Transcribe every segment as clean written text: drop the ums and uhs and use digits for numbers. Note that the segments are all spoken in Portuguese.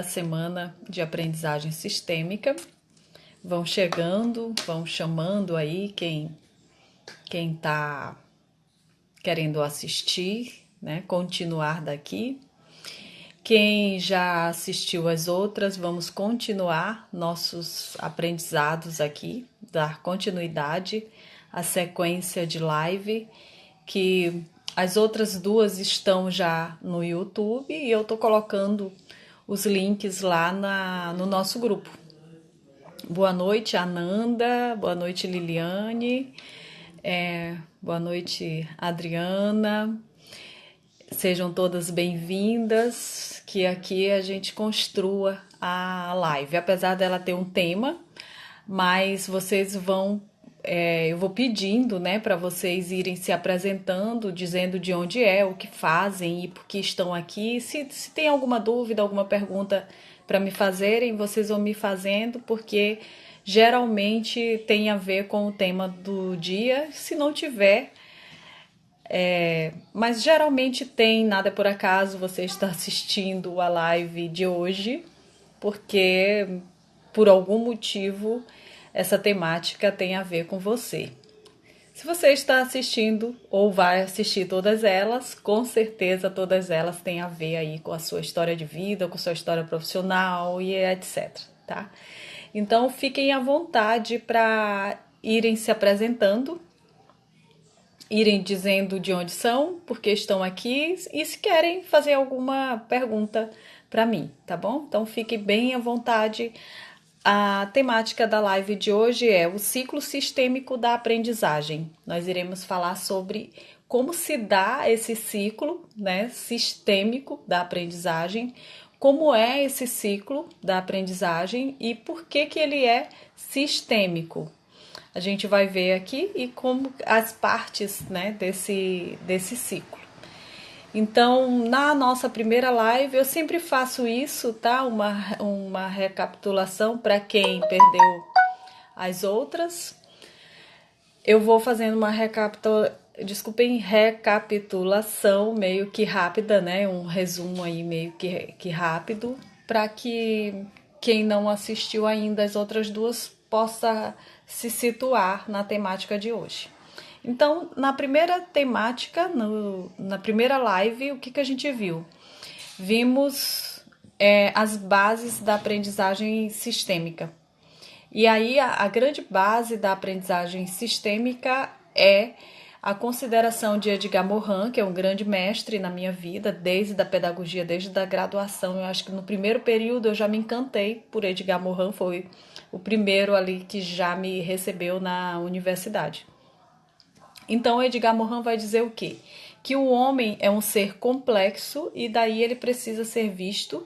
Semana de aprendizagem sistêmica. Vão chegando, vão chamando aí quem está querendo assistir, né? Continuar daqui. Quem já assistiu as outras, vamos continuar nossos aprendizados aqui, dar continuidade à sequência de live, que as outras duas estão já no YouTube e eu tô colocando os links lá no nosso grupo. Boa noite, Ananda. Boa noite, Liliane. Boa noite, Adriana. Sejam todas bem-vindas, que aqui a gente construa a live. Apesar dela ter um tema, mas vocês vão... eu vou pedindo, né, para vocês irem se apresentando, dizendo de onde é, o que fazem e por que estão aqui. Se tem alguma dúvida, alguma pergunta para me fazerem, vocês vão me fazendo, porque geralmente tem a ver com o tema do dia. Se não tiver, mas geralmente tem, nada é por acaso você está assistindo a live de hoje, porque por algum motivo essa temática tem a ver com você. Se você está assistindo ou vai assistir todas elas, com certeza todas elas têm a ver aí com a sua história de vida, com a sua história profissional e etc, tá? Então fiquem à vontade para irem se apresentando, irem dizendo de onde são, por que estão aqui e se querem fazer alguma pergunta para mim, tá bom? Então fiquem bem à vontade. A temática da live de hoje é o ciclo sistêmico da aprendizagem. Nós iremos falar sobre como se dá esse ciclo, né, sistêmico da aprendizagem, como é esse ciclo da aprendizagem e por que ele é sistêmico. A gente vai ver aqui e como as partes, né, desse ciclo. Então, na nossa primeira live, eu sempre faço isso, tá? Uma recapitulação para quem perdeu as outras. Eu vou fazendo uma recapitulação meio que rápida, né? Um resumo aí meio que rápido, para que quem não assistiu ainda as outras duas possa se situar na temática de hoje. Então, na primeira temática, na primeira live, o que a gente viu? Vimos as bases da aprendizagem sistêmica. E aí, a grande base da aprendizagem sistêmica é a consideração de Edgar Morin, que é um grande mestre na minha vida, desde a pedagogia, desde a graduação. Eu acho que no primeiro período eu já me encantei por Edgar Morin, foi o primeiro ali que já me recebeu na universidade. Então, Edgar Morin vai dizer o quê? Que o homem é um ser complexo e daí ele precisa ser visto,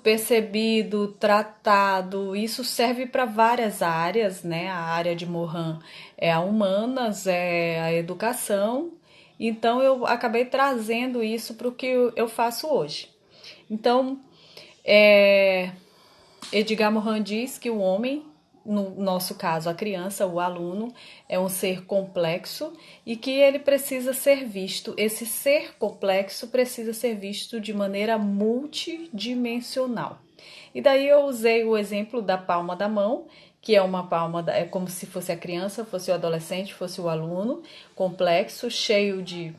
percebido, tratado. Isso serve para várias áreas, né? A área de Morin é a humanas, é a educação. Então, eu acabei trazendo isso para o que eu faço hoje. Então, Edgar Morin diz que o homem, no nosso caso a criança, o aluno, é um ser complexo e que ele precisa ser visto, esse ser complexo precisa ser visto de maneira multidimensional. E daí eu usei o exemplo da palma da mão, que é uma palma, é como se fosse a criança, fosse o adolescente, fosse o aluno, complexo, cheio de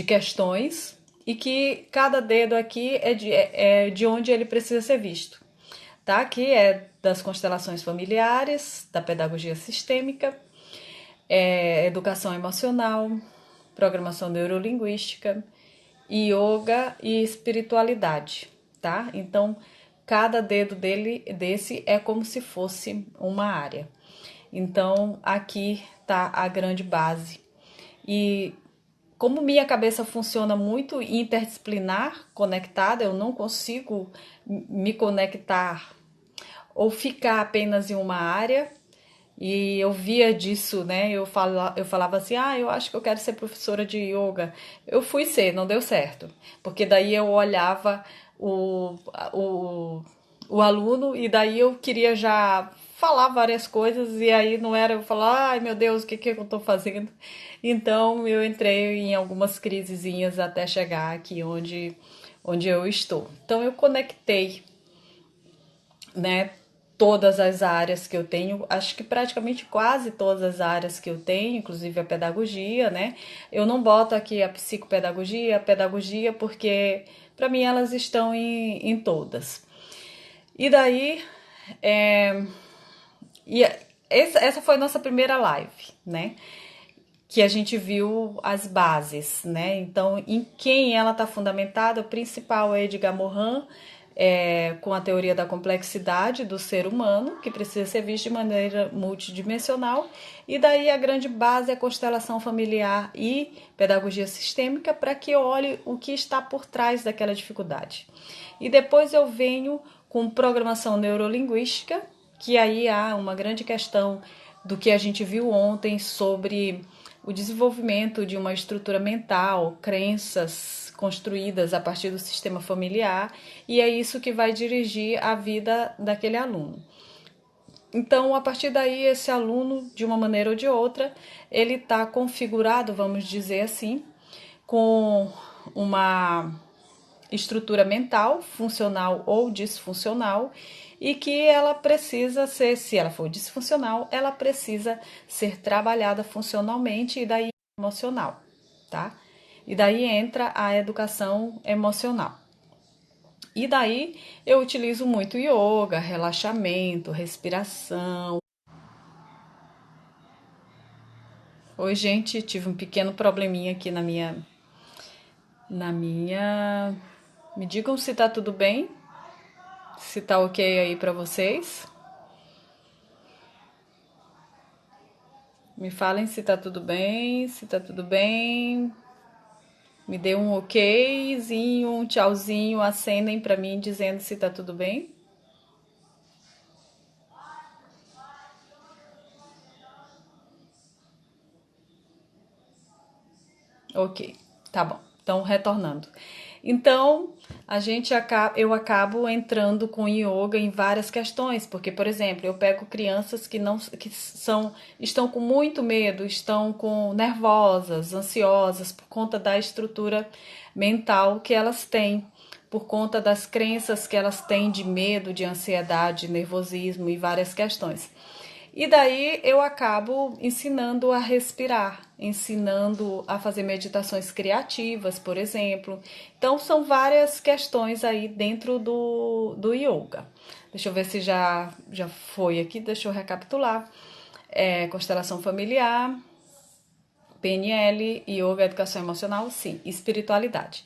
questões, e que cada dedo aqui é de onde ele precisa ser visto. Tá? Aqui é das constelações familiares, da pedagogia sistêmica, educação emocional, programação neurolinguística, yoga e espiritualidade, tá? Então, cada dedo desse é como se fosse uma área. Então, aqui tá a grande base. E como minha cabeça funciona muito interdisciplinar, conectada, eu não consigo me conectar ou ficar apenas em uma área. E eu via disso, né? Eu falava assim, eu acho que eu quero ser professora de yoga. Eu fui ser, não deu certo. Porque daí eu olhava o aluno e daí eu queria já falar várias coisas e aí não era eu falar, ai meu Deus, o que que eu tô fazendo? Então eu entrei em algumas crisezinhas até chegar aqui onde eu estou. Então eu conectei, né, todas as áreas que eu tenho, acho que praticamente quase todas as áreas que eu tenho, inclusive a pedagogia, né? Eu não boto aqui a psicopedagogia, a pedagogia, porque para mim elas estão em todas. E daí, é, e essa foi a nossa primeira live, né? Que a gente viu as bases, né? Então, em quem ela está fundamentada, o principal é Edgar Morin, com a teoria da complexidade do ser humano, que precisa ser visto de maneira multidimensional, e daí a grande base é a constelação familiar e pedagogia sistêmica, para que olhe o que está por trás daquela dificuldade. E depois eu venho com programação neurolinguística, que aí há uma grande questão do que a gente viu ontem sobre o desenvolvimento de uma estrutura mental, crenças construídas a partir do sistema familiar, e é isso que vai dirigir a vida daquele aluno. Então, a partir daí, esse aluno, de uma maneira ou de outra, ele está configurado, vamos dizer assim, com uma estrutura mental, funcional ou disfuncional, e que ela precisa ser, se ela for disfuncional, ela precisa ser trabalhada funcionalmente e daí emocional, tá? E daí entra a educação emocional. E daí eu utilizo muito yoga, relaxamento, respiração. Oi, gente, tive um pequeno probleminha aqui na minha. Me digam se tá tudo bem, se tá ok aí pra vocês. Me falem se tá tudo bem, se tá tudo bem. Me dê um okzinho, um tchauzinho, acendem pra mim dizendo se tá tudo bem. Ok, tá bom. Então, retornando. Então, eu acabo entrando com yoga em várias questões, porque, por exemplo, eu pego crianças estão com muito medo, estão com nervosas, ansiosas por conta da estrutura mental que elas têm, por conta das crenças que elas têm de medo, de ansiedade, nervosismo e várias questões. E daí eu acabo ensinando a respirar, ensinando a fazer meditações criativas, por exemplo. Então, são várias questões aí dentro do yoga. Deixa eu ver se já foi aqui, deixa eu recapitular. Constelação familiar, PNL, yoga, educação emocional, sim, espiritualidade.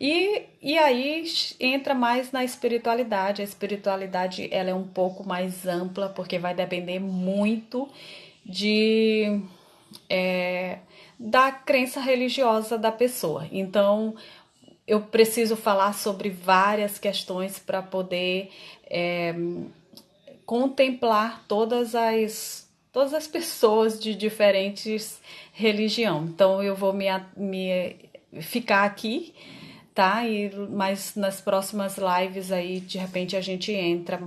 E aí entra mais na espiritualidade. A espiritualidade ela é um pouco mais ampla, porque vai depender muito de da crença religiosa da pessoa. Então, eu preciso falar sobre várias questões para poder contemplar todas as pessoas de diferentes religiões. Então eu vou me ficar aqui, tá? Mas nas próximas lives aí, de repente a gente entra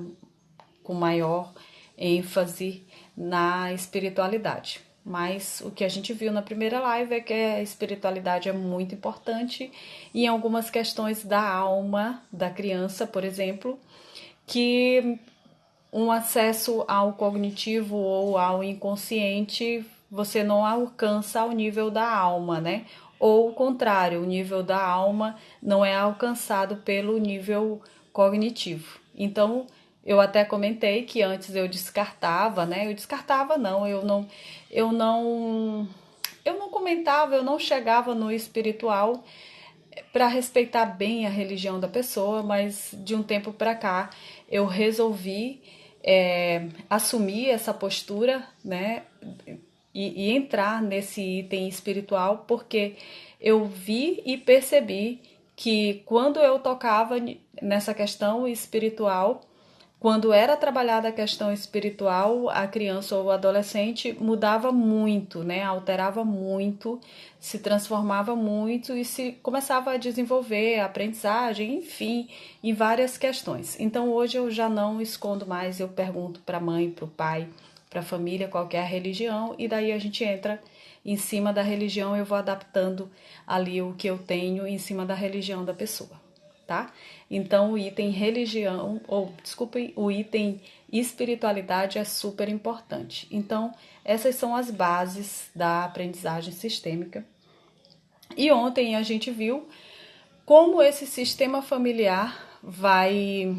com maior ênfase na espiritualidade. Mas o que a gente viu na primeira live é que a espiritualidade é muito importante em algumas questões da alma da criança, por exemplo, que um acesso ao cognitivo ou ao inconsciente, você não alcança ao nível da alma, né? Ou o contrário, o nível da alma não é alcançado pelo nível cognitivo. Então, eu até comentei que antes eu descartava, né? Eu descartava não, eu não comentava, eu não chegava no espiritual para respeitar bem a religião da pessoa, mas de um tempo para cá eu resolvi assumir essa postura, né, e entrar nesse item espiritual, porque eu vi e percebi que quando eu tocava nessa questão espiritual, quando era trabalhada a questão espiritual, a criança ou o adolescente mudava muito, né? Alterava muito, se transformava muito e se começava a desenvolver a aprendizagem, enfim, em várias questões. Então hoje eu já não escondo mais, eu pergunto para a mãe, para o pai, para a família qual que é a religião e daí a gente entra em cima da religião, eu vou adaptando ali o que eu tenho em cima da religião da pessoa, tá? Então o item religião, ou desculpem, o item espiritualidade é super importante. Então essas são as bases da aprendizagem sistêmica. E ontem a gente viu como esse sistema familiar vai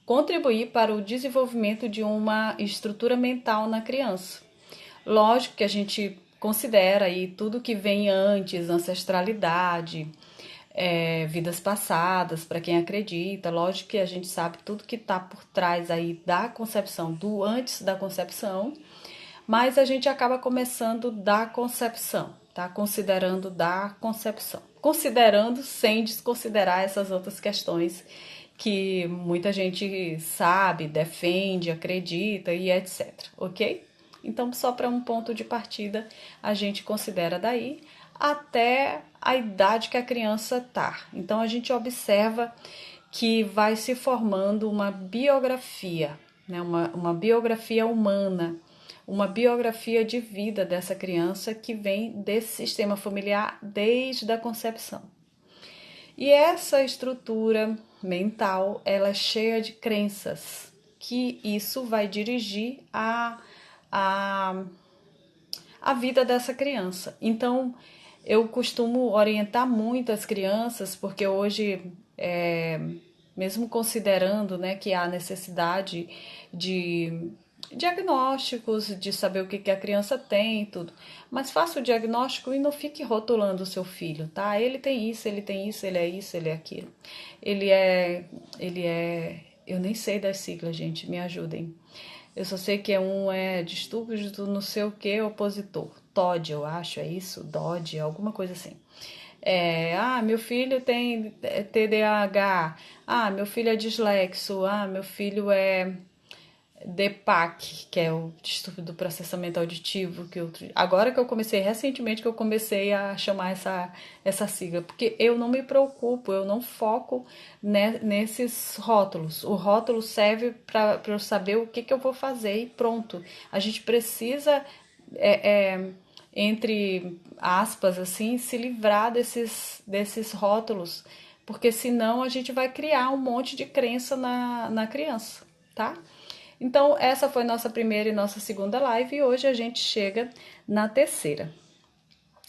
contribuir para o desenvolvimento de uma estrutura mental na criança. Lógico que a gente considera aí tudo que vem antes, ancestralidade, vidas passadas, para quem acredita. Lógico que a gente sabe tudo que está por trás aí da concepção, do antes da concepção, mas a gente acaba começando da concepção, tá? Considerando da concepção. Considerando sem desconsiderar essas outras questões que muita gente sabe, defende, acredita e etc, ok? Então, só para um ponto de partida, a gente considera daí até a idade que a criança tá. Então, a gente observa que vai se formando uma biografia, né? Uma biografia humana, uma biografia de vida dessa criança que vem desse sistema familiar desde a concepção. E essa estrutura mental, ela é cheia de crenças, que isso vai dirigir a vida dessa criança. Então, eu costumo orientar muito as crianças, porque hoje, mesmo considerando, né, que há necessidade de diagnósticos, de saber o que a criança tem, tudo. Mas faça o diagnóstico e não fique rotulando o seu filho, tá? Ele tem isso, ele tem isso, ele é aquilo. Ele é, eu nem sei das siglas, gente, me ajudem. Eu só sei que um é distúrbio do não sei o que opositor. TOD, eu acho, é isso? DOD, alguma coisa assim. Meu filho tem TDAH. Meu filho é dislexo. Meu filho é DPAC, que é o distúrbio do processamento auditivo, agora que eu comecei, recentemente que eu comecei a chamar essa sigla, porque eu não me preocupo, eu não foco nesses rótulos. O rótulo serve para eu saber o que eu vou fazer e pronto. A gente precisa, entre aspas, assim, se livrar desses rótulos, porque senão a gente vai criar um monte de crença na criança, tá? Então, essa foi nossa primeira e nossa segunda live e hoje a gente chega na terceira.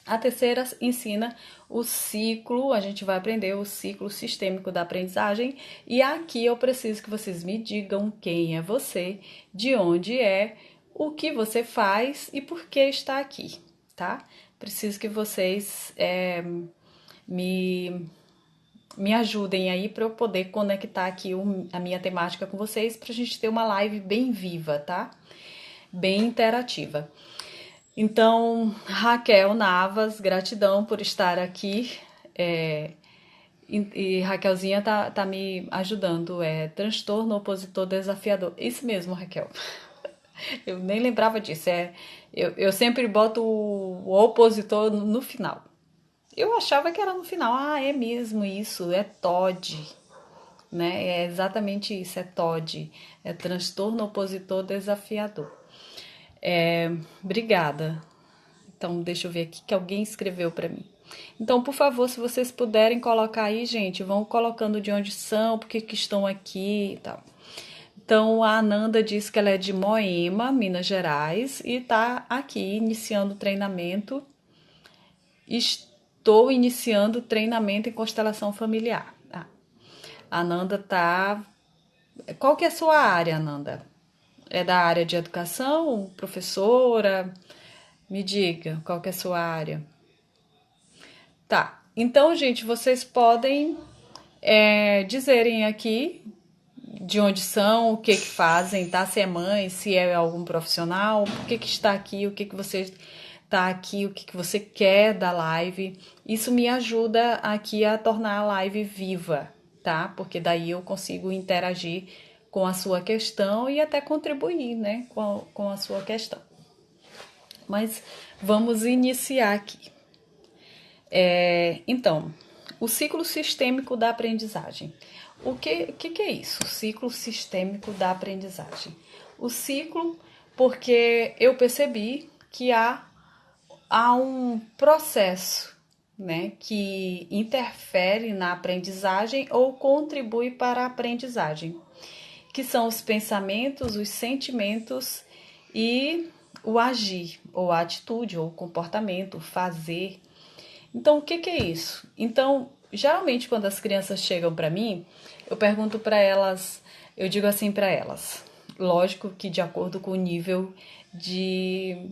A terceira ensina o ciclo, a gente vai aprender o ciclo sistêmico da aprendizagem e aqui eu preciso que vocês me digam quem é você, de onde é, o que você faz e por que está aqui, tá? Preciso que vocês me ajudem aí para eu poder conectar aqui a minha temática com vocês, para a gente ter uma live bem viva, tá? Bem interativa. Então, Raquel Navas, gratidão por estar aqui. E Raquelzinha tá me ajudando. Transtorno opositor desafiador. Isso mesmo, Raquel. Eu nem lembrava disso. Eu sempre boto o opositor no final. Eu achava que era no final. É mesmo isso, é TOD, né? É exatamente isso, é TOD, é transtorno opositor desafiador. Obrigada. Então, deixa eu ver aqui que alguém escreveu para mim. Então, por favor, se vocês puderem colocar aí, gente, vão colocando de onde são, por que estão aqui e tal. Então, a Ananda diz que ela é de Moema, Minas Gerais, e tá aqui iniciando o treinamento. Estou iniciando treinamento em constelação familiar. A Ananda tá... Qual que é a sua área, Ananda? É da área de educação, professora? Me diga, qual que é a sua área? Tá, então, gente, vocês podem dizerem aqui de onde são, o que fazem, tá? Se é mãe, se é algum profissional, por que está aqui, o que você tá aqui, o que você quer da live. Isso me ajuda aqui a tornar a live viva, tá? Porque daí eu consigo interagir com a sua questão e até contribuir, né, com a sua questão. Mas vamos iniciar aqui. Então, o ciclo sistêmico da aprendizagem. O que é isso? O ciclo sistêmico da aprendizagem. O ciclo, porque eu percebi que há um processo, né, que interfere na aprendizagem ou contribui para a aprendizagem, que são os pensamentos, os sentimentos e o agir, ou a atitude, ou o comportamento, o fazer. Então, o que é isso? Então, geralmente, quando as crianças chegam para mim, eu pergunto para elas, eu digo assim para elas, lógico que de acordo com o nível de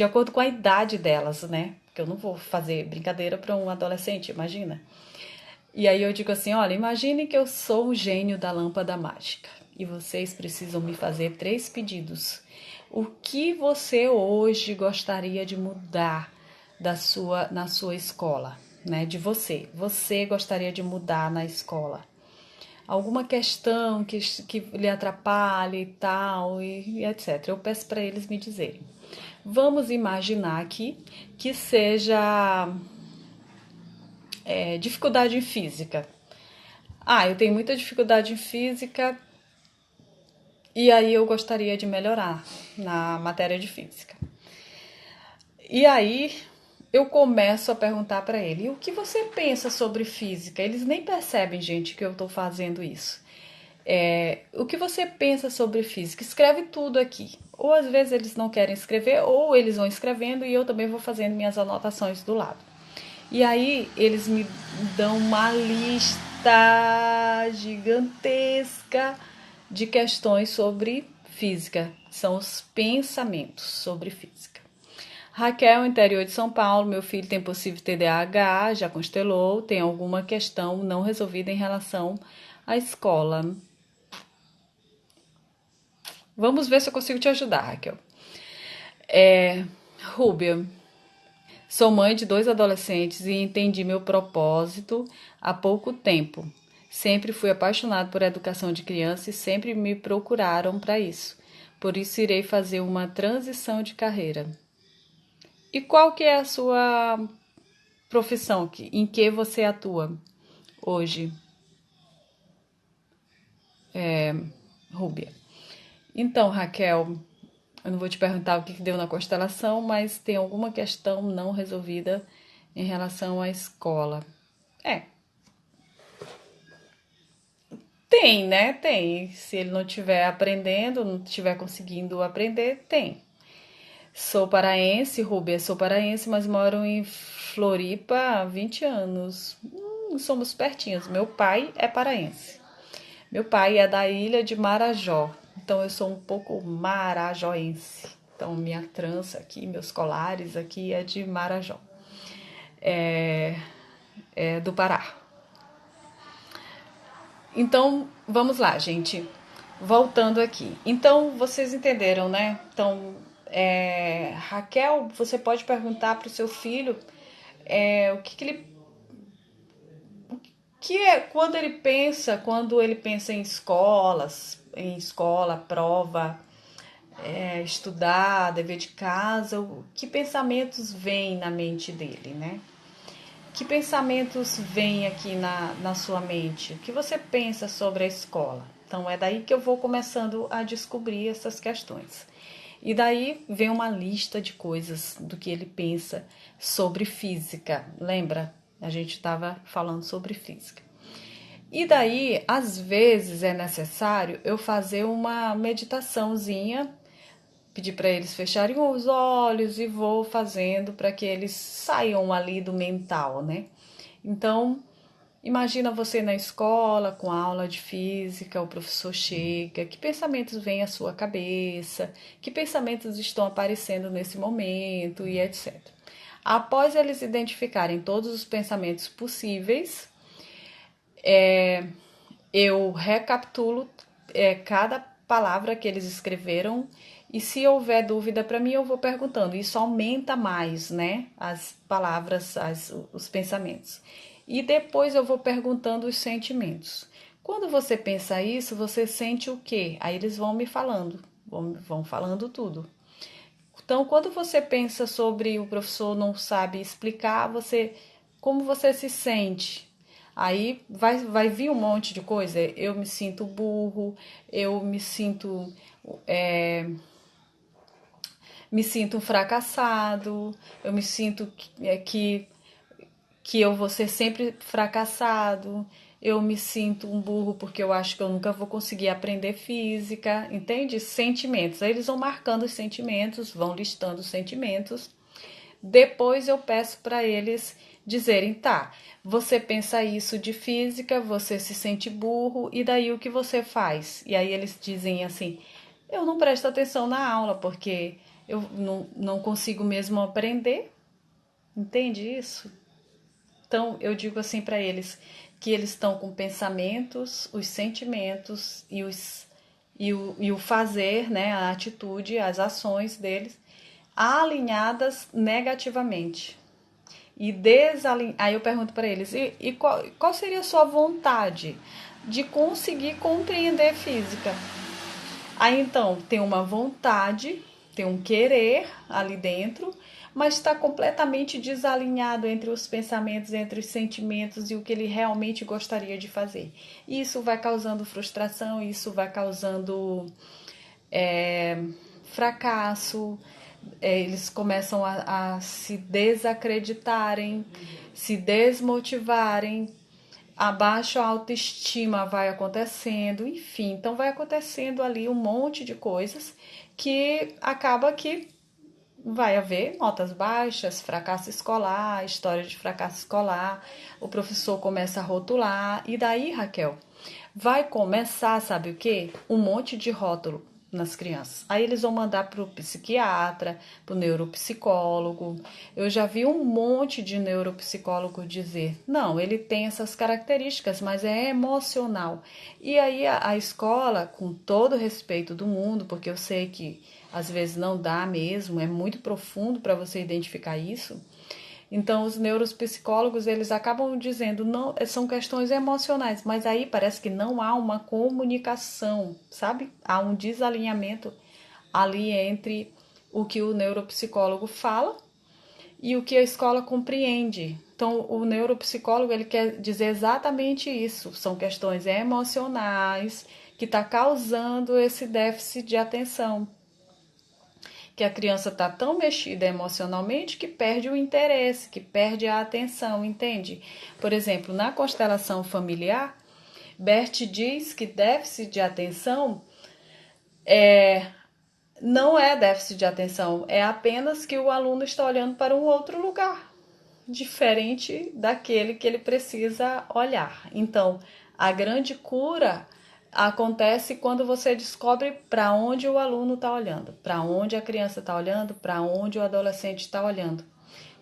acordo com a idade delas, né? Porque eu não vou fazer brincadeira para um adolescente, imagina. E aí eu digo assim, olha, imagine que eu sou o gênio da lâmpada mágica e vocês precisam me fazer 3 pedidos. O que você hoje gostaria de mudar na sua escola, né? De você. Você gostaria de mudar na escola? Alguma questão que lhe atrapalhe e tal, e etc. Eu peço para eles me dizerem. Vamos imaginar aqui que seja dificuldade em física. Eu tenho muita dificuldade em física e aí eu gostaria de melhorar na matéria de física. E aí eu começo a perguntar para ele, o que você pensa sobre física? Eles nem percebem, gente, que eu estou fazendo isso. O que você pensa sobre física? Escreve tudo aqui. Ou às vezes eles não querem escrever, ou eles vão escrevendo e eu também vou fazendo minhas anotações do lado. E aí eles me dão uma lista gigantesca de questões sobre física. São os pensamentos sobre física. Raquel, interior de São Paulo, meu filho tem possível TDAH, já constelou, tem alguma questão não resolvida em relação à escola. Vamos ver se eu consigo te ajudar, Raquel. Rúbia, sou mãe de 2 adolescentes e entendi meu propósito há pouco tempo. Sempre fui apaixonado por educação de crianças e sempre me procuraram para isso. Por isso irei fazer uma transição de carreira. E qual que é a sua profissão? Em que você atua hoje, Rúbia? Então, Raquel, eu não vou te perguntar o que deu na constelação, mas tem alguma questão não resolvida em relação à escola. Tem, né? Tem. Se ele não estiver aprendendo, não estiver conseguindo aprender, tem. Sou paraense, Rúbia, sou paraense, mas moro em Floripa há 20 anos. Somos pertinhos. Meu pai é paraense. Meu pai é da ilha de Marajó. Então eu sou um pouco marajoense. Então minha trança aqui, meus colares aqui é de Marajó. É do Pará. Então, vamos lá, gente. Voltando aqui. Então, vocês entenderam, né? Então, Raquel, você pode perguntar para o seu filho o que ele. Que é quando ele pensa em escola, prova, estudar, dever de casa, que pensamentos vêm na mente dele, né? Que pensamentos vêm aqui na sua mente? O que você pensa sobre a escola? Então, é daí que eu vou começando a descobrir essas questões. E daí vem uma lista de coisas do que ele pensa sobre física. Lembra? A gente estava falando sobre física. E daí, às vezes, é necessário eu fazer uma meditaçãozinha, pedir para eles fecharem os olhos e vou fazendo para que eles saiam ali do mental, né? Então, imagina você na escola com a aula de física, o professor chega, que pensamentos vêm à sua cabeça, que pensamentos estão aparecendo nesse momento e etc. Após eles identificarem todos os pensamentos possíveis, eu recapitulo cada palavra que eles escreveram e se houver dúvida para mim eu vou perguntando. Isso aumenta mais, né? As palavras, os pensamentos. E depois eu vou perguntando os sentimentos. Quando você pensa isso, você sente o quê? Aí eles vão me falando, vão falando tudo. Então, quando você pensa sobre o professor não sabe explicar, como você se sente? Aí vai vir um monte de coisa. Eu me sinto burro, eu me sinto um fracassado, eu me sinto que eu vou ser sempre fracassado, eu me sinto um burro porque eu acho que eu nunca vou conseguir aprender física, entende? Sentimentos. Aí eles vão marcando os sentimentos, vão listando os sentimentos. Depois eu peço para eles dizerem, tá, você pensa isso de física, você se sente burro, e daí o que você faz? E aí eles dizem assim, eu não presto atenção na aula porque eu não consigo mesmo aprender, entende isso? Então, eu digo assim para eles que eles estão com pensamentos, os sentimentos e o fazer, né, a atitude, as ações deles alinhadas negativamente. Aí eu pergunto para eles, e qual seria a sua vontade de conseguir compreender física? Aí então tem uma vontade, tem um querer ali dentro, mas está completamente desalinhado entre os pensamentos, entre os sentimentos e o que ele realmente gostaria de fazer. Isso vai causando frustração, isso vai causando fracasso, eles começam a se desacreditarem, se desmotivarem, a baixa autoestima vai acontecendo, enfim, então vai acontecendo ali um monte de coisas que acaba que vai haver notas baixas, fracasso escolar, história de fracasso escolar, o professor começa a rotular, e daí, Raquel, vai começar, sabe o quê? Um monte de rótulo nas crianças. Aí eles vão mandar para o psiquiatra, para o neuropsicólogo. Eu já vi um monte de neuropsicólogo dizer, não, ele tem essas características, mas é emocional. E aí a escola, com todo o respeito do mundo, porque eu sei que às vezes não dá mesmo, é muito profundo para você identificar isso. Então, os neuropsicólogos, eles acabam dizendo, não, são questões emocionais, mas aí parece que não há uma comunicação, sabe? Há um desalinhamento ali entre o que o neuropsicólogo fala e o que a escola compreende. Então, o neuropsicólogo, ele quer dizer exatamente isso, são questões emocionais que está causando esse déficit de atenção, que a criança está tão mexida emocionalmente que perde o interesse, que perde a atenção, entende? Por exemplo, na constelação familiar, Bert diz que déficit de atenção não é déficit de atenção, é apenas que o aluno está olhando para um outro lugar, diferente daquele que ele precisa olhar. Então, a grande cura acontece quando você descobre para onde o aluno está olhando, para onde a criança está olhando, para onde o adolescente está olhando.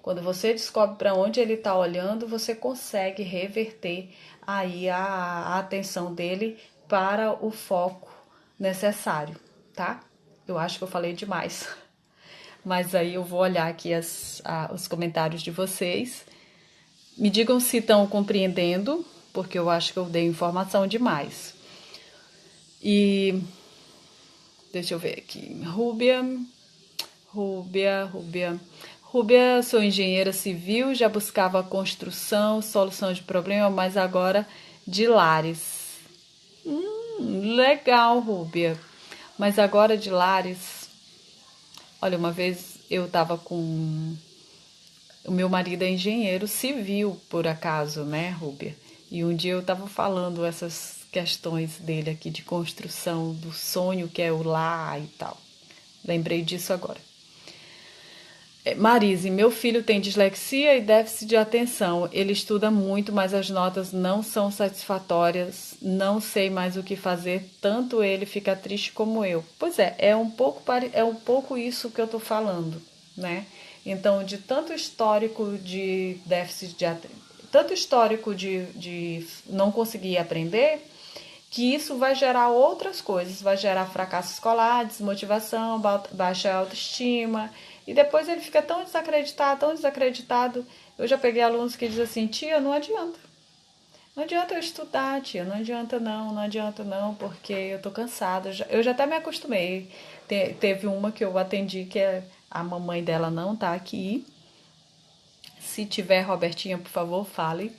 Quando você descobre para onde ele está olhando, você consegue reverter aí a atenção dele para o foco necessário, tá? Eu acho que eu falei demais. Mas aí eu vou olhar aqui os comentários de vocês. Me digam se estão compreendendo, porque eu acho que eu dei informação demais. E deixa eu ver aqui. Rúbia, sou engenheira civil, já buscava construção, solução de problema, mas agora de lares. Legal, Rúbia. Mas agora de lares. Olha, uma vez eu tava com. O meu marido é engenheiro civil, por acaso, né, Rúbia? E um dia eu tava falando essas questões dele aqui de construção, do sonho que é o lar e tal. Lembrei disso agora. Marise, meu filho tem dislexia e déficit de atenção. Ele estuda muito, mas as notas não são satisfatórias. Não sei mais o que fazer. Tanto ele fica triste como eu. Pois é um pouco isso que eu tô falando, né? Então, de tanto histórico de déficit de atenção, tanto histórico de não conseguir aprender, que isso vai gerar outras coisas, vai gerar fracasso escolar, desmotivação, baixa autoestima, e depois ele fica tão desacreditado. Eu já peguei alunos que dizem assim, tia, não adianta. Não adianta eu estudar, tia, não adianta não, porque eu tô cansada. Eu já até me acostumei. Teve uma que eu atendi que a mamãe dela não tá aqui. Se tiver, Robertinha, por favor, fale.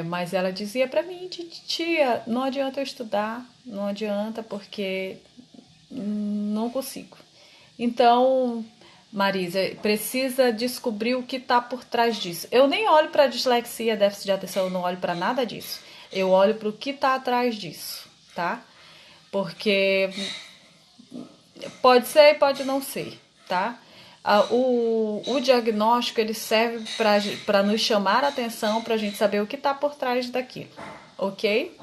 Mas ela dizia pra mim, tia, não adianta eu estudar, não adianta porque não consigo. Então, Marisa, precisa descobrir o que está por trás disso. Eu nem olho para dislexia, déficit de atenção, eu não olho para nada disso. Eu olho para o que está atrás disso, tá? Porque pode ser e pode não ser, tá? O diagnóstico ele serve para nos chamar a atenção, para a gente saber o que está por trás daquilo, ok?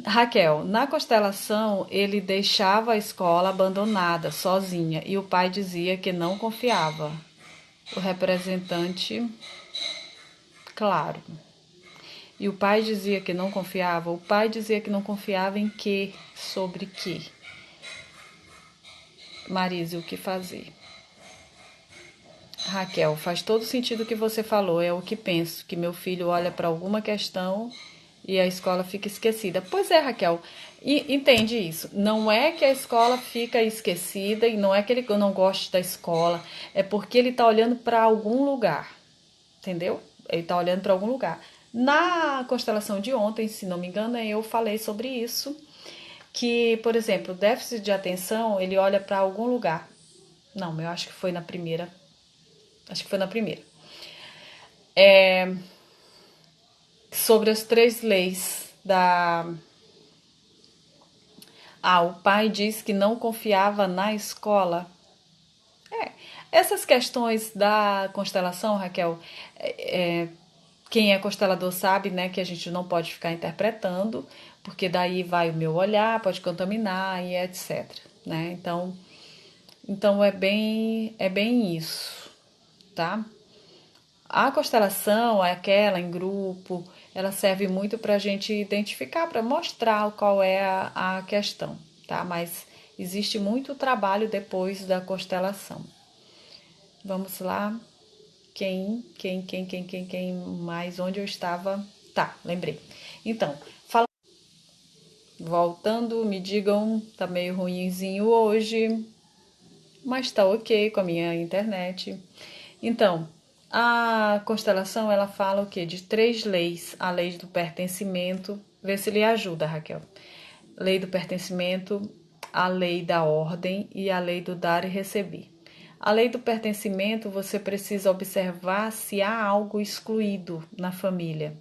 Raquel, na constelação, ele deixava a escola abandonada, sozinha, e o pai dizia que não confiava. O representante, claro. E o pai dizia que não confiava. O pai dizia que não confiava em quê? Sobre quê? Marise, o que fazer? Raquel, faz todo sentido o que você falou. É o que penso, que meu filho olha para alguma questão e a escola fica esquecida. Pois é, Raquel, entende isso. Não é que a escola fica esquecida e não é que ele não goste da escola, é porque ele está olhando para algum lugar, entendeu? Ele está olhando para algum lugar. Na constelação de ontem, se não me engano, eu falei sobre isso, que, por exemplo, o déficit de atenção, ele olha para algum lugar. Não, eu acho que foi na primeira. Acho que foi na primeira. Sobre as 3 leis da. O pai diz que não confiava na escola. Essas questões da constelação, Raquel, quem é constelador sabe, né, que a gente não pode ficar interpretando, porque daí vai o meu olhar, pode contaminar e etc, né? Então é bem isso, tá? A constelação é aquela em grupo, ela serve muito para a gente identificar, para mostrar qual é a questão, tá? Mas existe muito trabalho depois da constelação. Vamos lá. Quem mais? Onde eu estava? Tá, lembrei. Então, voltando, me digam, tá meio ruinzinho hoje, mas tá ok com a minha internet. Então, a constelação ela fala o quê? De 3 leis: a lei do pertencimento, vê se lhe ajuda, Raquel. Lei do pertencimento, a lei da ordem e a lei do dar e receber. A lei do pertencimento, você precisa observar se há algo excluído na família.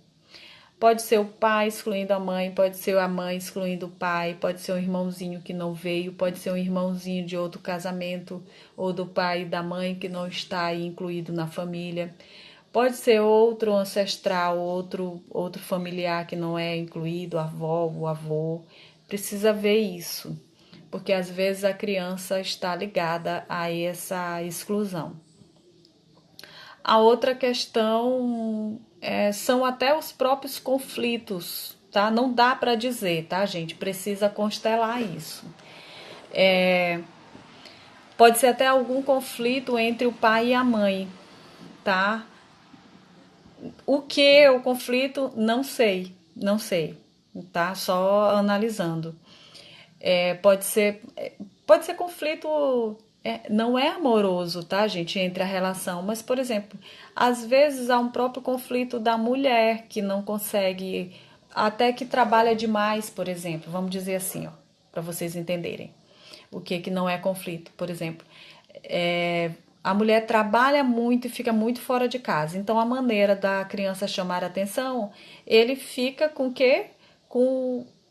Pode ser o pai excluindo a mãe, pode ser a mãe excluindo o pai, pode ser um irmãozinho que não veio, pode ser um irmãozinho de outro casamento, ou do pai e da mãe que não está aí incluído na família. Pode ser outro ancestral, outro familiar que não é incluído, a avó, o avô. Precisa ver isso, porque às vezes a criança está ligada a essa exclusão. A outra questão são até os próprios conflitos, tá? Não dá para dizer, tá, gente? Precisa constelar isso. Pode ser até algum conflito entre o pai e a mãe, tá? O que o conflito, não sei, tá? Só analisando. Pode ser conflito, não é amoroso, tá, gente, entre a relação, mas, por exemplo, às vezes há um próprio conflito da mulher que não consegue, até que trabalha demais, por exemplo, vamos dizer assim, ó, para vocês entenderem o que não é conflito, por exemplo. A mulher trabalha muito e fica muito fora de casa. Então, a maneira da criança chamar a atenção, ele fica com o quê?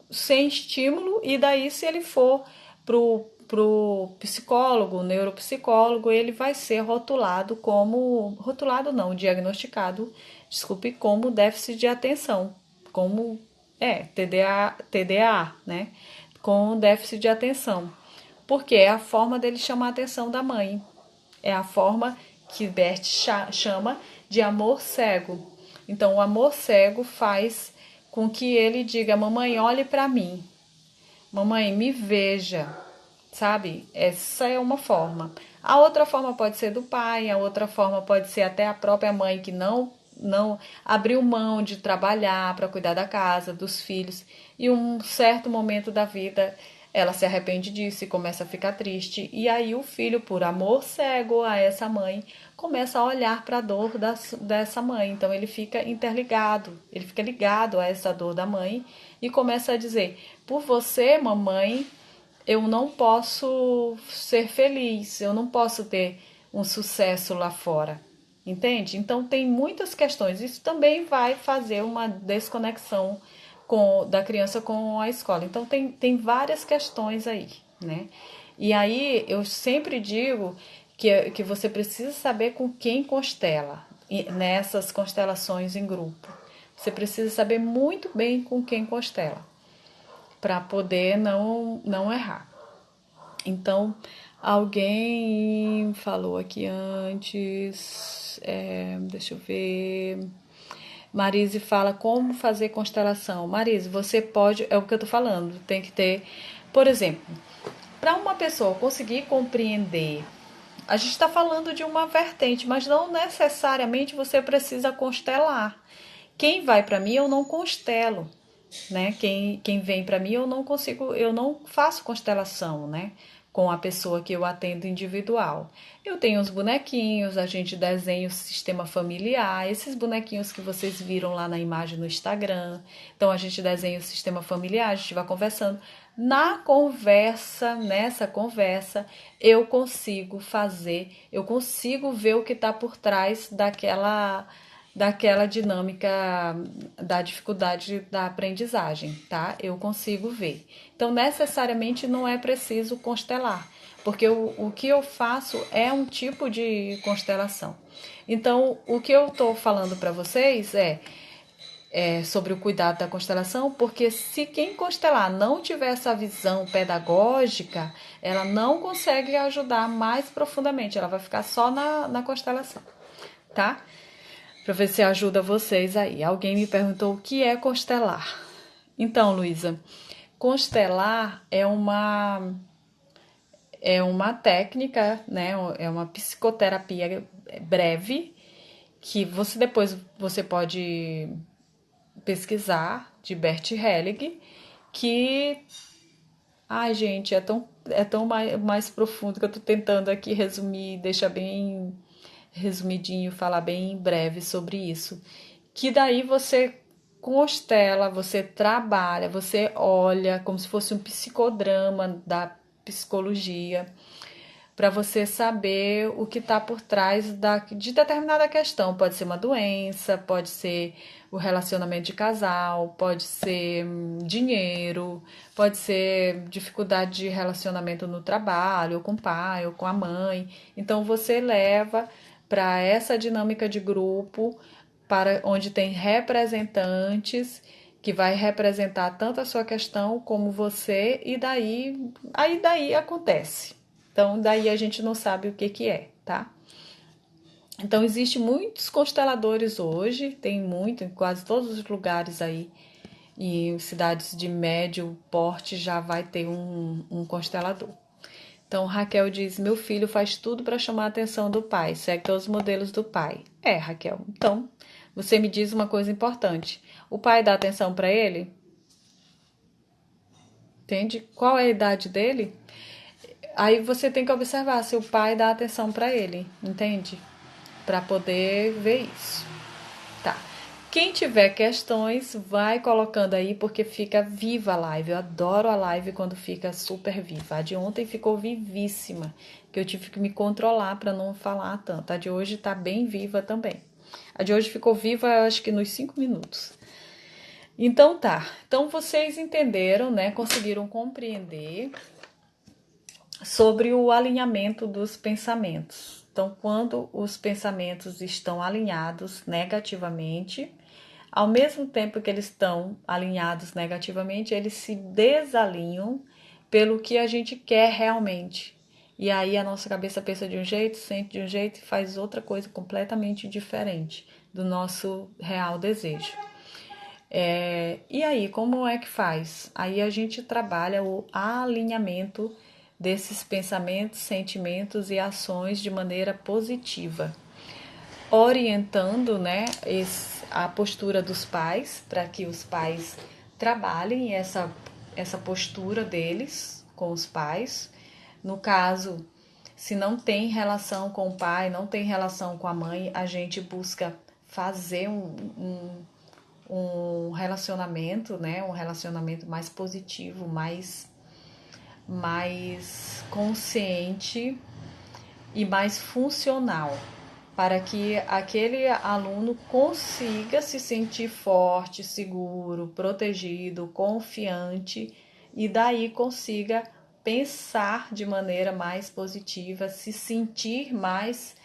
Sem estímulo, e daí, se ele for pro psicólogo, neuropsicólogo, ele vai ser rotulado não, diagnosticado, desculpe, como déficit de atenção, como TDA, né? Com déficit de atenção. Porque é a forma dele chamar a atenção da mãe. É a forma que Bert chama de amor cego. Então, o amor cego faz com que ele diga: mamãe, olhe para mim. Mamãe, me veja. Sabe? Essa é uma forma. A outra forma pode ser do pai, a outra forma pode ser até a própria mãe que não abriu mão de trabalhar para cuidar da casa, dos filhos, e um certo momento da vida ela se arrepende disso e começa a ficar triste. E aí o filho, por amor cego a essa mãe, começa a olhar para a dor dessa mãe. Então ele fica interligado, ele fica ligado a essa dor da mãe e começa a dizer: por você, mamãe, eu não posso ser feliz, eu não posso ter um sucesso lá fora. Entende? Então tem muitas questões. Isso também vai fazer uma desconexão da criança com a escola. Então tem várias questões aí, né? E aí eu sempre digo que você precisa saber com quem constela nessas constelações em grupo. Você precisa saber muito bem com quem constela para poder não errar. Então, alguém falou aqui antes, deixa eu ver. Marise fala como fazer constelação. Marise, você pode, é o que eu tô falando, tem que ter, por exemplo, para uma pessoa conseguir compreender, a gente está falando de uma vertente, mas não necessariamente você precisa constelar. Quem vai para mim, eu não constelo, né? Quem vem para mim, eu não consigo, eu não faço constelação, né? Com a pessoa que eu atendo individual. Eu tenho os bonequinhos, a gente desenha o sistema familiar, esses bonequinhos que vocês viram lá na imagem no Instagram. Então a gente desenha o sistema familiar, a gente vai conversando. Nessa conversa, eu consigo ver o que está por trás daquela dinâmica da dificuldade da aprendizagem, tá? Eu consigo ver. Então, necessariamente não é preciso constelar, porque o que eu faço é um tipo de constelação. Então, o que eu estou falando para vocês é sobre o cuidado da constelação, porque se quem constelar não tiver essa visão pedagógica, ela não consegue ajudar mais profundamente, ela vai ficar só na constelação, tá? Para ver se ajuda vocês aí. Alguém me perguntou o que é constelar. Então, Luísa, constelar é uma técnica, né? É uma psicoterapia breve que você pode pesquisar de Bert Helling, que ai, gente, é tão mais profundo que eu tô tentando aqui resumir, deixar bem resumidinho, falar bem breve sobre isso. Que daí você constela, você trabalha, você olha como se fosse um psicodrama da psicologia para você saber o que está por trás de determinada questão. Pode ser uma doença, pode ser o relacionamento de casal, pode ser dinheiro, pode ser dificuldade de relacionamento no trabalho, ou com o pai, ou com a mãe. Então você leva para essa dinâmica de grupo, para onde tem representantes que vai representar tanto a sua questão como você, e daí acontece. Então, daí a gente não sabe o que é, tá? Então, existem muitos consteladores hoje, tem muito, em quase todos os lugares aí, e em cidades de médio porte já vai ter um constelador. Então, Raquel diz: meu filho faz tudo para chamar a atenção do pai, segue todos os modelos do pai. Raquel, então, você me diz uma coisa importante: o pai dá atenção para ele? Entende? Qual é a idade dele? Aí você tem que observar se o pai dá atenção para ele, entende? Para poder ver isso. Tá. Quem tiver questões, vai colocando aí, porque fica viva a live. Eu adoro a live quando fica super viva. A de ontem ficou vivíssima, que eu tive que me controlar para não falar tanto. A de hoje tá bem viva também. A de hoje ficou viva, eu acho que nos 5 minutos. Então tá. Então vocês entenderam, né? Conseguiram compreender sobre o alinhamento dos pensamentos. Então, quando os pensamentos estão alinhados negativamente, ao mesmo tempo que eles estão alinhados negativamente, eles se desalinham pelo que a gente quer realmente. E aí a nossa cabeça pensa de um jeito, sente de um jeito e faz outra coisa completamente diferente do nosso real desejo. E aí, como é que faz? Aí a gente trabalha o alinhamento desses pensamentos, sentimentos e ações de maneira positiva. orientando, né, a postura dos pais, para que os pais trabalhem essa postura deles com os pais. No caso, se não tem relação com o pai, não tem relação com a mãe, a gente busca fazer um relacionamento, né, um relacionamento mais positivo, mais consciente e mais funcional, para que aquele aluno consiga se sentir forte, seguro, protegido, confiante e daí consiga pensar de maneira mais positiva, se sentir mais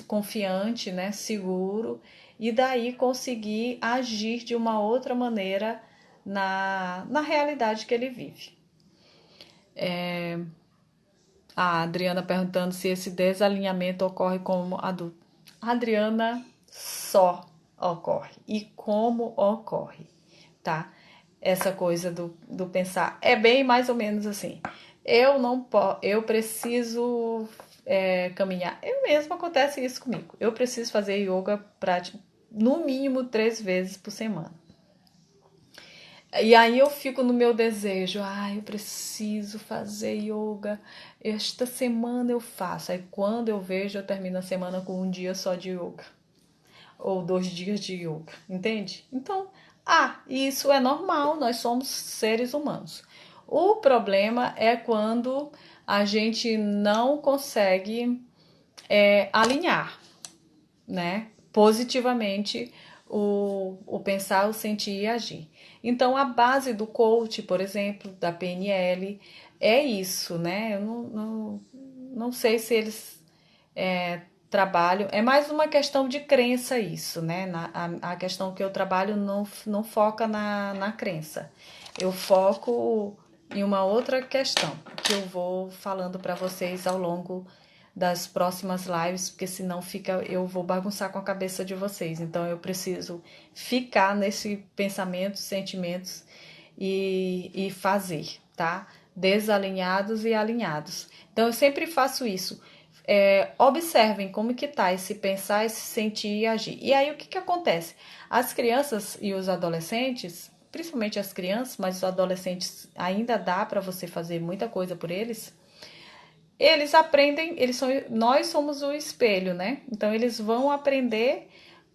confiante, né, seguro e daí conseguir agir de uma outra maneira na realidade que ele vive. A Adriana perguntando se esse desalinhamento ocorre como adulto. Adriana, só ocorre. E como ocorre, tá? Essa coisa do pensar. É bem mais ou menos assim. Eu não posso, eu preciso caminhar. Eu mesmo acontece isso comigo. Eu preciso fazer yoga no mínimo 3 vezes por semana. E aí eu fico no meu desejo, eu preciso fazer yoga, esta semana eu faço. Aí quando eu vejo, eu termino a semana com um dia só de yoga, ou 2 dias de yoga, entende? Então, isso é normal, nós somos seres humanos. O problema é quando a gente não consegue alinhar, né, positivamente o pensar, o sentir e agir. Então, a base do coach, por exemplo, da PNL, é isso, né? Eu não sei se eles trabalham, é mais uma questão de crença isso, né? A questão que eu trabalho não foca na crença. Eu foco em uma outra questão que eu vou falando para vocês ao longo das próximas lives, porque senão eu vou bagunçar com a cabeça de vocês. Então eu preciso ficar nesse pensamento, sentimentos e fazer, tá? Desalinhados e alinhados. Então eu sempre faço isso. Observem como que tá esse pensar, esse sentir e agir. E aí o que acontece? As crianças e os adolescentes, principalmente as crianças, mas os adolescentes ainda dá para você fazer muita coisa por eles aprendem, nós somos o espelho, né? Então eles vão aprender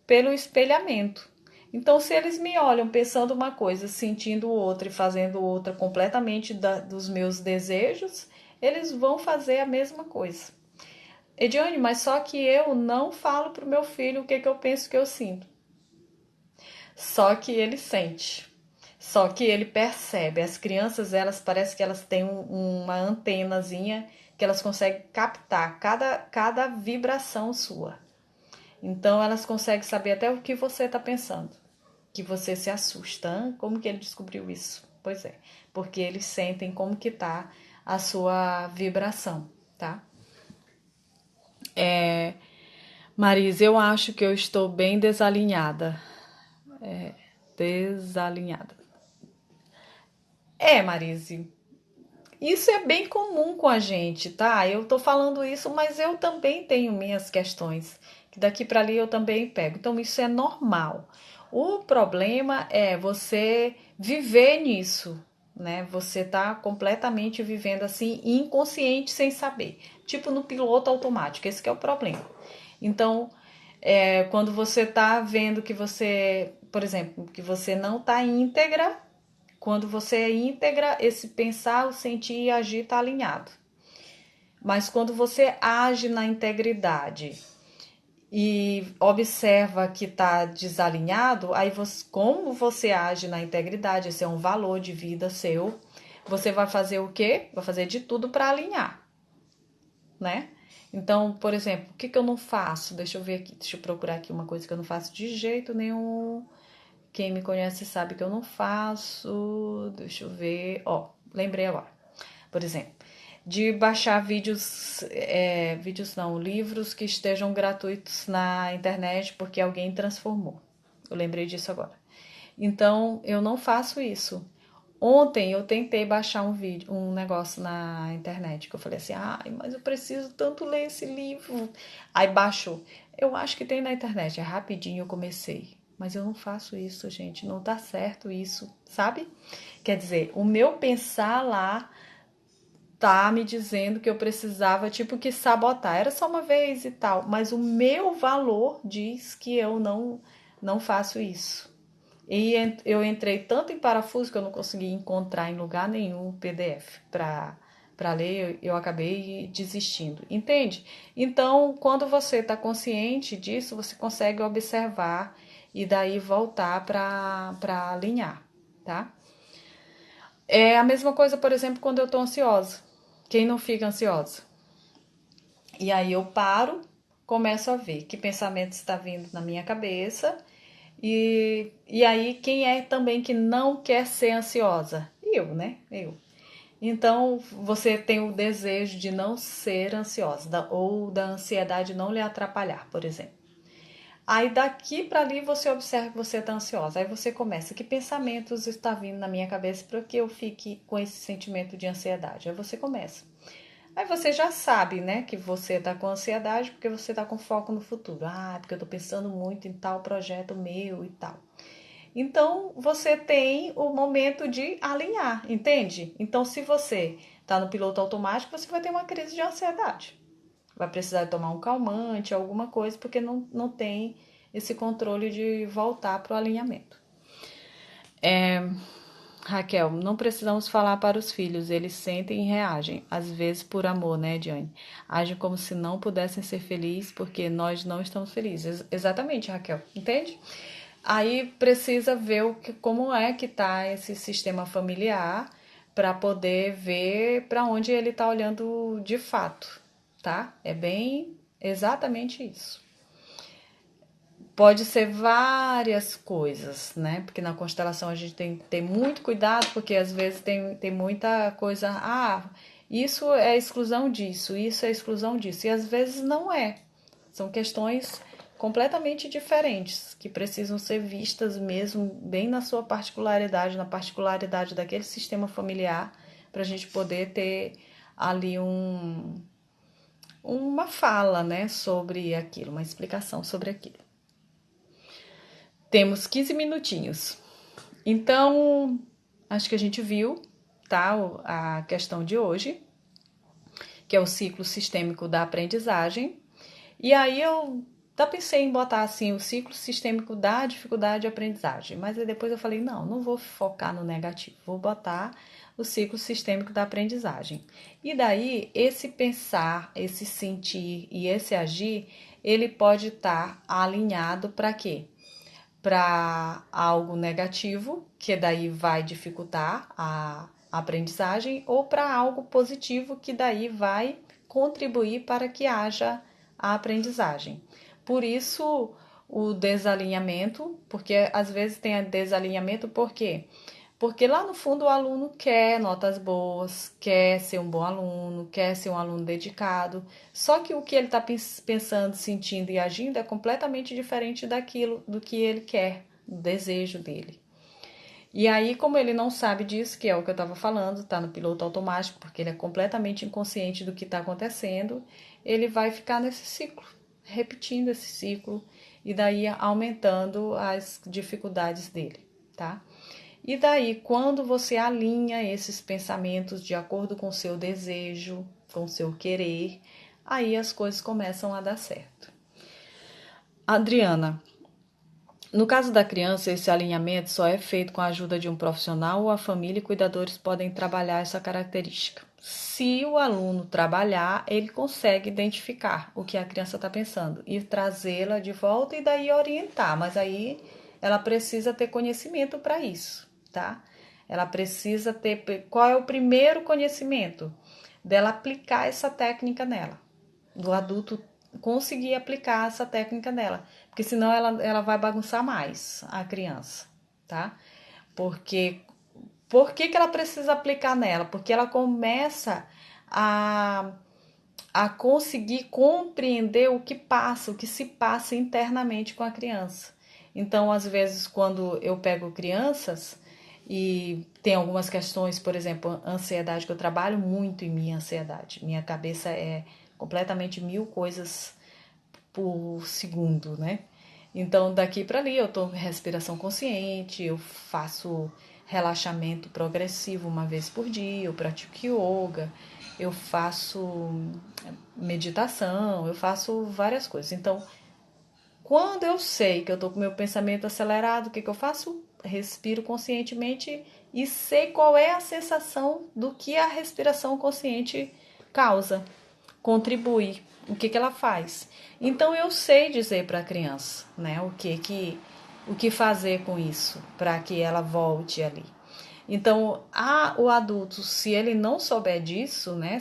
pelo espelhamento. Então, se eles me olham pensando uma coisa, sentindo outra e fazendo outra completamente dos meus desejos, eles vão fazer a mesma coisa. Ediane, mas só que eu não falo pro meu filho o que eu penso que eu sinto. Só que ele sente. Só que ele percebe. As crianças, elas parece que elas têm uma antenazinha que elas conseguem captar cada vibração sua. Então elas conseguem saber até o que você está pensando. Que você se assusta. Como que ele descobriu isso? Pois é, porque eles sentem como que tá a sua vibração, tá? Marisa, eu acho que eu estou bem desalinhada. Desalinhada. Marise, isso é bem comum com a gente, tá? Eu tô falando isso, mas eu também tenho minhas questões, que daqui para ali eu também pego. Então isso é normal. O problema é você viver nisso, né? Você tá completamente vivendo assim, inconsciente, sem saber. Tipo no piloto automático, esse que é o problema. Então, quando você tá vendo que você, por exemplo, que você não tá íntegra, quando você é íntegra, esse pensar, o sentir e agir está alinhado. Mas quando você age na integridade e observa que está desalinhado, aí como você age na integridade, esse é um valor de vida seu, você vai fazer o quê? Vai fazer de tudo para alinhar, né? Então, por exemplo, o que eu não faço? Deixa eu ver aqui, deixa eu procurar aqui uma coisa que eu não faço de jeito nenhum. Quem me conhece sabe que eu não faço. Deixa eu ver. Lembrei agora. Por exemplo, de baixar vídeos não, livros que estejam gratuitos na internet porque alguém transformou. Eu lembrei disso agora. Então, eu não faço isso. Ontem eu tentei baixar um vídeo, um negócio na internet, que eu falei assim, ai, mas eu preciso tanto ler esse livro. Aí baixou. Eu acho que tem na internet, é rapidinho eu comecei. Mas eu não faço isso, gente, não tá certo isso, sabe? Quer dizer, o meu pensar lá tá me dizendo que eu precisava, tipo, que sabotar. Era só uma vez e tal, mas o meu valor diz que eu não faço isso. E eu entrei tanto em parafuso que eu não consegui encontrar em lugar nenhum o PDF para ler, eu acabei desistindo, entende? Então, quando você está consciente disso, você consegue observar e daí voltar para alinhar, tá? É a mesma coisa, por exemplo, quando eu estou ansiosa. Quem não fica ansiosa? E aí eu paro, começo a ver que pensamento está vindo na minha cabeça. E aí, quem é também que não quer ser ansiosa? Eu, né? Eu. Então, você tem o desejo de não ser ansiosa, ou da ansiedade não lhe atrapalhar, por exemplo. Aí daqui para ali você observa que você está ansiosa. Aí você começa, que pensamentos está vindo na minha cabeça para que eu fique com esse sentimento de ansiedade? Aí você começa. Aí você já sabe, né, que você está com ansiedade porque você está com foco no futuro. Ah, porque eu estou pensando muito em tal projeto meu e tal. Então você tem o momento de alinhar, entende? Então, se você está no piloto automático, você vai ter uma crise de ansiedade. Vai precisar tomar um calmante, alguma coisa, porque não tem esse controle de voltar para o alinhamento. Raquel, não precisamos falar para os filhos, eles sentem e reagem, às vezes por amor, né, Diane? Agem como se não pudessem ser felizes porque nós não estamos felizes. Exatamente, Raquel, entende? Aí precisa ver como é que tá esse sistema familiar para poder ver para onde ele está olhando de fato, tá? É bem exatamente isso. Pode ser várias coisas, né? Porque na constelação a gente tem que ter muito cuidado, porque às vezes tem muita coisa. Ah, isso é exclusão disso, isso é exclusão disso. E às vezes não é. São questões completamente diferentes, que precisam ser vistas mesmo bem na sua particularidade, na particularidade daquele sistema familiar, para a gente poder ter ali uma fala, né, sobre aquilo, uma explicação sobre aquilo. Temos 15 minutinhos. Então, acho que a gente viu, tá, a questão de hoje, que é o ciclo sistêmico da aprendizagem. E aí eu pensei em botar assim o ciclo sistêmico da dificuldade de aprendizagem, mas aí depois eu falei, não vou focar no negativo, vou botar o ciclo sistêmico da aprendizagem. E daí esse pensar, esse sentir e esse agir, ele pode estar alinhado para quê? Para algo negativo, que daí vai dificultar a aprendizagem, ou para algo positivo, que daí vai contribuir para que haja a aprendizagem. Por isso, o desalinhamento, porque às vezes tem desalinhamento, por quê? Porque lá no fundo o aluno quer notas boas, quer ser um bom aluno, quer ser um aluno dedicado. Só que o que ele está pensando, sentindo e agindo é completamente diferente daquilo do que ele quer, do desejo dele. E aí, como ele não sabe disso, que é o que eu estava falando, está no piloto automático, porque ele é completamente inconsciente do que está acontecendo, ele vai ficar nesse ciclo, repetindo esse ciclo e daí aumentando as dificuldades dele, tá? E daí, quando você alinha esses pensamentos de acordo com o seu desejo, com o seu querer, aí as coisas começam a dar certo. Adriana, no caso da criança, esse alinhamento só é feito com a ajuda de um profissional ou a família e cuidadores podem trabalhar essa característica. Se o aluno trabalhar, ele consegue identificar o que a criança está pensando e trazê-la de volta e daí orientar, mas aí ela precisa ter conhecimento para isso, tá? Ela precisa ter. Qual é o primeiro conhecimento? Dela aplicar essa técnica nela, do adulto conseguir aplicar essa técnica nela, porque senão ela vai bagunçar mais a criança, tá? Porque por que ela precisa aplicar nela? Porque ela começa a, a conseguir compreender o que passa, o que se passa internamente com a criança. Então, às vezes, quando eu pego crianças E tem algumas questões, por exemplo, ansiedade, que eu trabalho muito em minha ansiedade. Minha cabeça é completamente 1000 coisas por segundo, né? Então, daqui para ali, eu tô em respiração consciente, eu faço relaxamento progressivo uma vez por dia, eu pratico yoga, eu faço meditação, eu faço várias coisas. Então, quando eu sei que eu tô com meu pensamento acelerado, o que eu faço? Respiro conscientemente e sei qual é a sensação do que a respiração consciente causa, contribui, o que ela faz. Então eu sei dizer para a criança, né, o que fazer com isso para que ela volte ali. Então, o adulto, se ele não souber disso, né,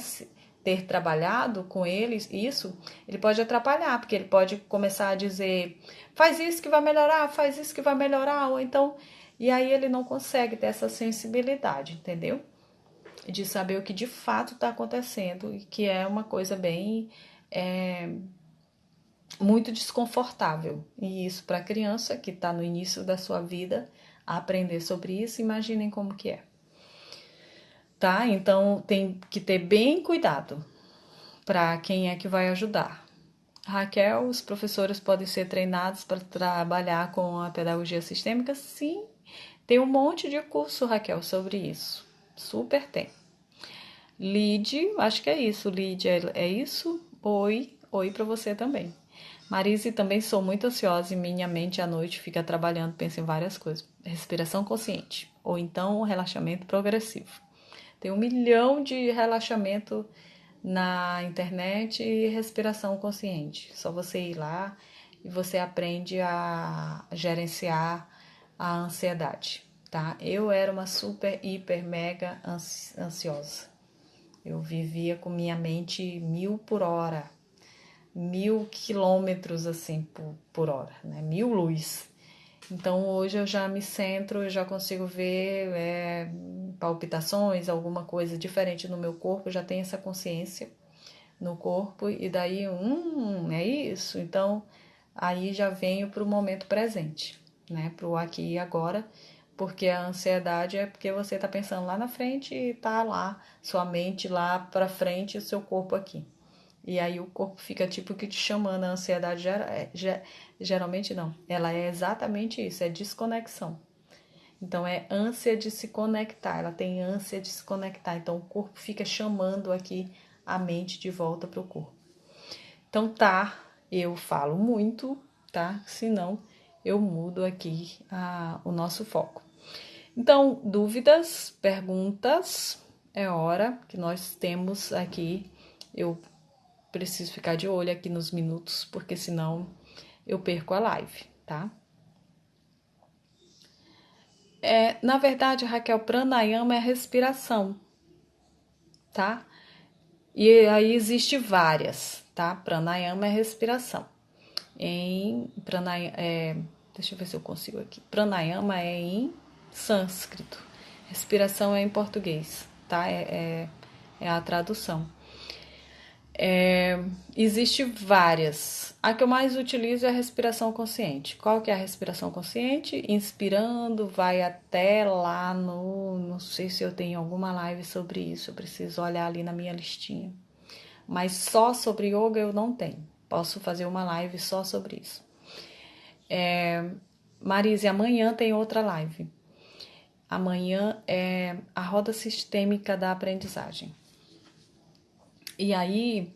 ter trabalhado com eles isso, ele pode atrapalhar, porque ele pode começar a dizer, faz isso que vai melhorar, faz isso que vai melhorar, ou então, e aí ele não consegue ter essa sensibilidade, entendeu? De saber o que de fato está acontecendo e que é uma coisa bem muito desconfortável. E isso para a criança que está no início da sua vida aprender sobre isso, imaginem como que é. Tá? Então tem que ter bem cuidado para quem é que vai ajudar. Raquel, os professores podem ser treinados para trabalhar com a pedagogia sistêmica? Sim, tem um monte de curso, Raquel, sobre isso. Super tem. Lide, acho que é isso. Lide, é isso? Oi para você também. Marise, também sou muito ansiosa e minha mente à noite fica trabalhando, pensa em várias coisas. Respiração consciente, ou então relaxamento progressivo. Tem 1 milhão de relaxamento na internet e respiração consciente. Só você ir lá e você aprende a gerenciar a ansiedade, tá? Eu era uma super, hiper, mega ansiosa. Eu vivia com minha mente 1000 por hora, 1000 quilômetros assim por hora, né? 1000 luz. Então hoje eu já me centro, eu já consigo ver palpitações, alguma coisa diferente no meu corpo, eu já tenho essa consciência no corpo e daí, é isso. Então aí já venho para o momento presente, né? Para o aqui e agora, porque a ansiedade é porque você está pensando lá na frente e tá lá, sua mente lá para frente e o seu corpo aqui. E aí o corpo fica tipo que te chamando, a ansiedade geralmente não. Ela é exatamente isso, é desconexão. Então é ânsia de se conectar, ela tem ânsia de se conectar. Então o corpo fica chamando aqui a mente de volta para o corpo. Então tá, eu falo muito, tá? Senão eu mudo aqui o nosso foco. Então, dúvidas, perguntas, é hora que nós temos aqui. Eu preciso ficar de olho aqui nos minutos, porque senão eu perco a live, tá? Na verdade, Raquel, pranayama é respiração, tá? E aí existe várias, tá? Pranayama é respiração. Deixa eu ver se eu consigo aqui. Pranayama é em sânscrito. Respiração é em português, tá? É a tradução. Existe várias. A que eu mais utilizo é a respiração consciente. Qual que é a respiração consciente? Inspirando, vai até lá no... Não sei se eu tenho alguma live sobre isso. Eu preciso olhar ali na minha listinha. Mas só sobre yoga eu não tenho. Posso fazer uma live só sobre isso. Marise, amanhã tem outra live. Amanhã é a roda sistêmica da aprendizagem. E aí,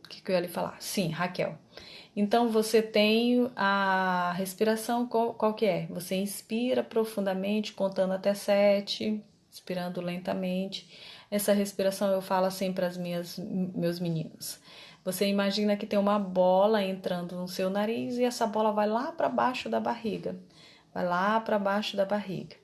o que eu ia lhe falar? Sim, Raquel. Então, você tem a respiração, qual que é? Você inspira profundamente, contando até 7, expirando lentamente. Essa respiração eu falo assim para meus meninos. Você imagina que tem uma bola entrando no seu nariz e essa bola vai lá para baixo da barriga. Vai lá para baixo da barriga.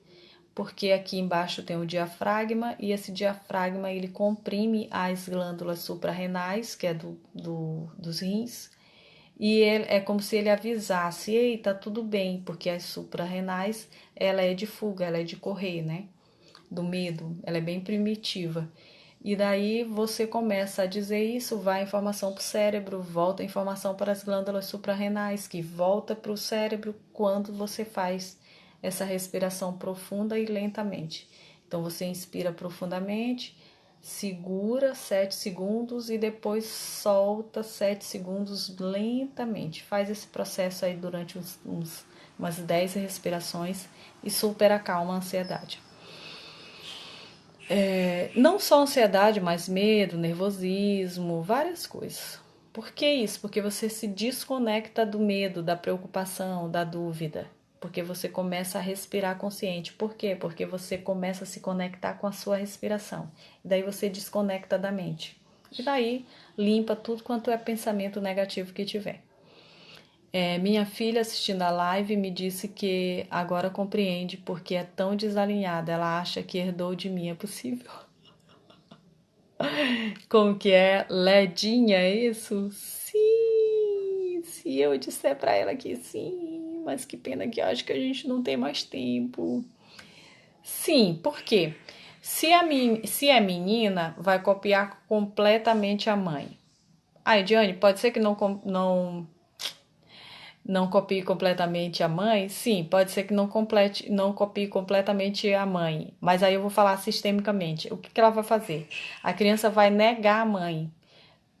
Porque aqui embaixo tem o diafragma e esse diafragma ele comprime as glândulas suprarrenais, que é dos rins, e é como se ele avisasse, ei, tá tudo bem, porque as suprarrenais, ela é de fuga, ela é de correr, né? Do medo, ela é bem primitiva. E daí você começa a dizer isso, vai a informação para o cérebro, volta a informação para as glândulas suprarrenais, que volta para o cérebro quando você faz essa respiração profunda e lentamente. Então você inspira profundamente, segura 7 segundos e depois solta 7 segundos lentamente. Faz esse processo aí durante umas 10 respirações e super acalma a ansiedade. Não só ansiedade, mas medo, nervosismo, várias coisas. Por que isso? Porque você se desconecta do medo, da preocupação, da dúvida. Porque você começa a respirar consciente. Por quê? Porque você começa a se conectar com a sua respiração. E daí você desconecta da mente. E daí limpa tudo quanto é pensamento negativo que tiver. Minha filha assistindo a live me disse que agora compreende porque é tão desalinhada. Ela acha que herdou de mim. É possível? Como que é? Ledinha, é isso? Sim! Se eu disser pra ela que sim, mas que pena que eu acho que a gente não tem mais tempo. Sim, por quê? Se é menina, vai copiar completamente a mãe. Ai, Diane, pode ser que não copie completamente a mãe? Sim, pode ser que não copie completamente a mãe. Mas aí eu vou falar sistemicamente. O que ela vai fazer? A criança vai negar a mãe.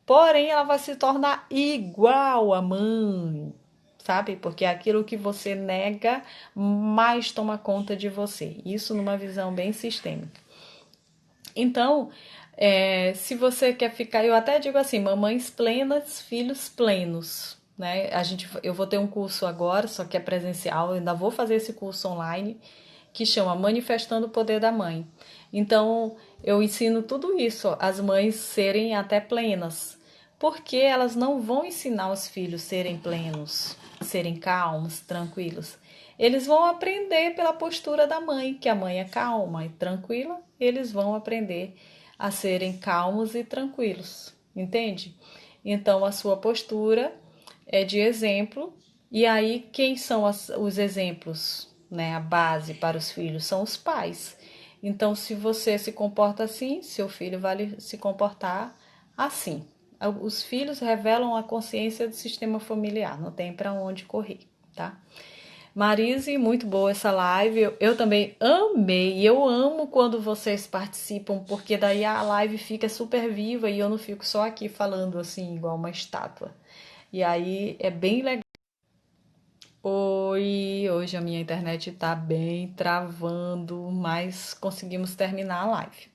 Porém, ela vai se tornar igual à mãe, sabe? Porque aquilo que você nega mais toma conta de você. Isso numa visão bem sistêmica. Então, se você quer ficar, eu até digo assim, mamães plenas, filhos plenos, né? Eu vou ter um curso agora, só que é presencial, eu ainda vou fazer esse curso online, que chama Manifestando o Poder da Mãe. Então, eu ensino tudo isso, as mães serem até plenas, porque elas não vão ensinar os filhos a serem plenos, serem calmos, tranquilos. Eles vão aprender pela postura da mãe, que a mãe é calma e tranquila, eles vão aprender a serem calmos e tranquilos, entende? Então, a sua postura é de exemplo, e aí quem são os exemplos, né? A base para os filhos são os pais. Então, se você se comporta assim, seu filho vai se comportar assim. Os filhos revelam a consciência do sistema familiar, não tem para onde correr, tá? Marise, muito boa essa live. Eu também amei. Eu amo quando vocês participam, porque daí a live fica super viva e eu não fico só aqui falando assim, igual uma estátua. E aí é bem legal. Oi, hoje a minha internet tá bem travando, mas conseguimos terminar a live.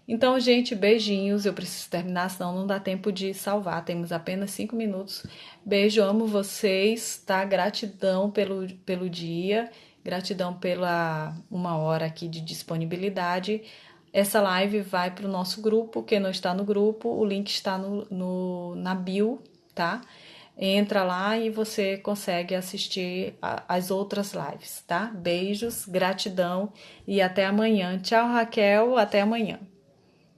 Então, gente, beijinhos. Eu preciso terminar, senão não dá tempo de salvar. Temos apenas 5 minutos. Beijo, amo vocês, tá? Gratidão pelo dia, gratidão pela 1 hora aqui de disponibilidade. Essa live vai para o nosso grupo. Quem não está no grupo, o link está na bio, tá? Entra lá e você consegue assistir as outras lives, tá? Beijos, gratidão e até amanhã. Tchau, Raquel, até amanhã.